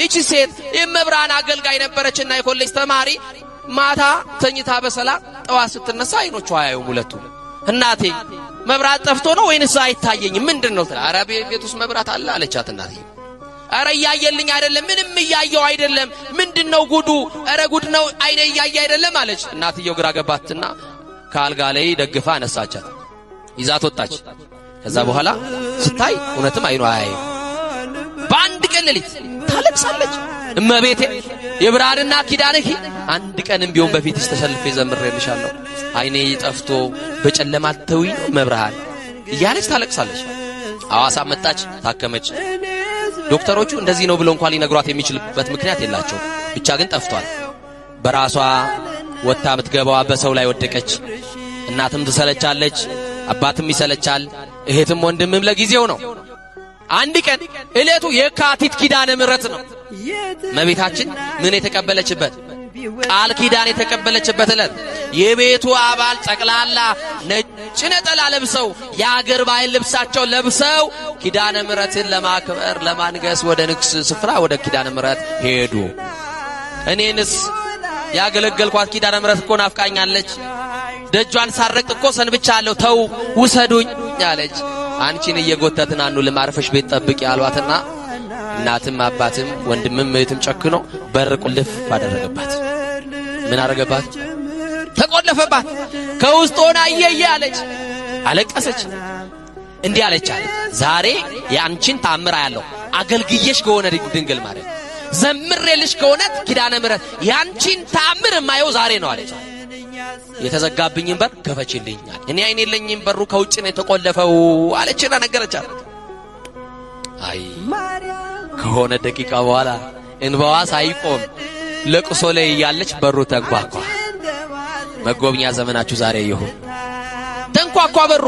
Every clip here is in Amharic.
እቺ ሴት የመብራን አገልጋይ ነበረችና የኮሌጅ ተማሪ ማታ ተኝታ በሰላም ጠዋት ስትነሳ አይኖቿ አያዩም ሁለቱ እናቴ መብራት ጠፍቶ ነው ወይንስ አይታየኝም ምንድነው ትላ አረ ቤት ውስጥ መብራት አለ አለቻት እናቴ አረ ያየልኝ አይደለም ምንም ያየው አይደለም ምንድነው ጉዱ አረ ጉድ ነው አይኔ ያየ አይደለም አለች እናትየው ግራ ገባትና ካልጋ ላይ ደግፋ አነሳቻት ይዛት ወጣች ከዛ በኋላ ስታይ እውነትም አይኗ አያየው በአንድ ቀን ሌሊት ታለቅሳለች እመቤቴ የብርሃንና ኪዳንኪ አንድ ቀንም ቢሆን በፊትሽ ተሰልፌ ዘምሬልሻለሁ አይኔ ጠፍቶ በጨለማ ተውይ መብርሃን እያለች ታለቅሳለች አዋሳ መጣች ታከመች ዶክተሮቹ እንደዚህ ነው ብለው እንኳን ሊነግሯት የሚችልበት ምክንያት የላቸው ብቻ ግን ጠፍቷል በራሷ ወጣ ምትገባው በሰው ላይ ወደቀች እናትም ትሰለቻለች አባትም ይሰለቻል እህትም ወንድምም ለጊዜው ነው አንድ ቀን እለቱ የካቲት ኪዳነ ምሕረት ነው መቤታችን ምን የተቀበለችበት ቃል ኪዳን የተቀበለችበት እለት የቤቱ አባል ጠቅላላ ነጭ ነጠላ ለብሰው የአገር ባህል ልብሳቸው ለብሰው ኪዳነ ምሕረትን ለማክበር ለማንገስ ወደ ንግስ ስፍራ ወደ ኪዳነ ምሕረት ሄዱ እኔንስ ያገለገልኳት ኪዳነ ምሕረት እኮ ናፍቃኛለች ደጇን ሳረቅ እኮ ሰንብቻለሁ ተው ውሰዱኝ ያለች አንቺን እየጎተትን አኑ ለማርፈሽ ቤት ጠብቂ ያሏትና እናትም አባትም ወንድምም እህትም ጨክኖ በር ቁልፍ አደረገባት ምን አደረገባት ተቆለፈባት ከውስጥ ሆና እየያለች አለቀሰች እንዲህ አለች ዛሬ ያንቺን ታምራ ያለው አገልግየሽ ከሆነ ድንግል ማርያም ዘምሬልሽ ከሆነ ኪዳነ ምሕረት ያንቺን ታምር ማየው ዛሬ ነው አለች የተዘጋብኝን በር ከፈችልኛል እኔ አይኔ የለኝም በሩ ከውጭ ነው የተቆለፈው አለችና ነገረቻት አይ ከሆነ ደቂቃ በኋላ እንባዋ ሳይቆም ለቅሶ ላይ ያለች በሩ ተንኳኳ መጎብኛ ዘመናችሁ ዛሬ ይሁን ተንኳኳ በሩ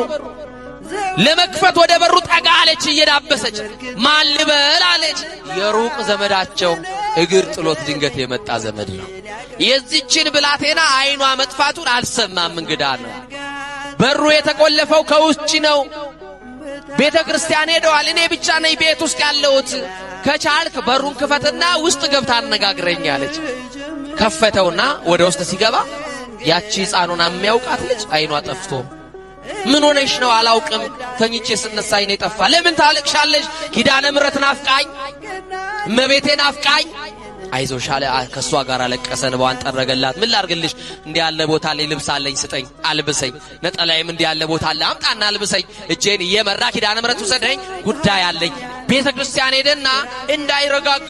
ለመክፈት ወደ በሩ ጠጋ አለች እየዳበሰች ማን ልበል አለች የሩቅ ዘመዳቸው እግር ጥሎት ድንገት የመጣ ዘመድ ነው የዚችን ብላቴና አይኗ መጥፋቱን አልሰማም እንግዳ ነው በሩ የተቆለፈው ከውጭ ነው ቤተ ክርስቲያን ሄደዋል እኔ ብቻ ነኝ ቤት ውስጥ ያለሁት ከቻልክ በሩን ክፈትና ውስጥ ገብታ አነጋግረኝ አለች ከፈተውና ወደ ውስጥ ሲገባ ያቺ ሕፃኑን የሚያውቃት ልጅ አይኗ ጠፍቶ ምን ሆነሽ ነው አላውቅም ተኝቼ ስነሳ አይኔ ጠፋ ለምን ታለቅሻለሽ ኪዳነ ምሕረት ናፍቃኝ እመቤቴ ናፍቃኝ አይዞሽ አለ ከሷ ጋር አለቀሰን በዋን ጠረገላት ምን ላርግልሽ እንዴ ያለ ቦታ ላይ ልብስ አለኝ ስጠኝ አልብሰኝ ነጠላይም እንዴ ያለ ቦታ ላይ አምጣና አልብሰኝ እጄን እየመራ ኪዳነ ምሕረት ወሰደኝ ጉዳይ አለኝ ቤተ ክርስቲያን ሄደና እንዳይረጋጋ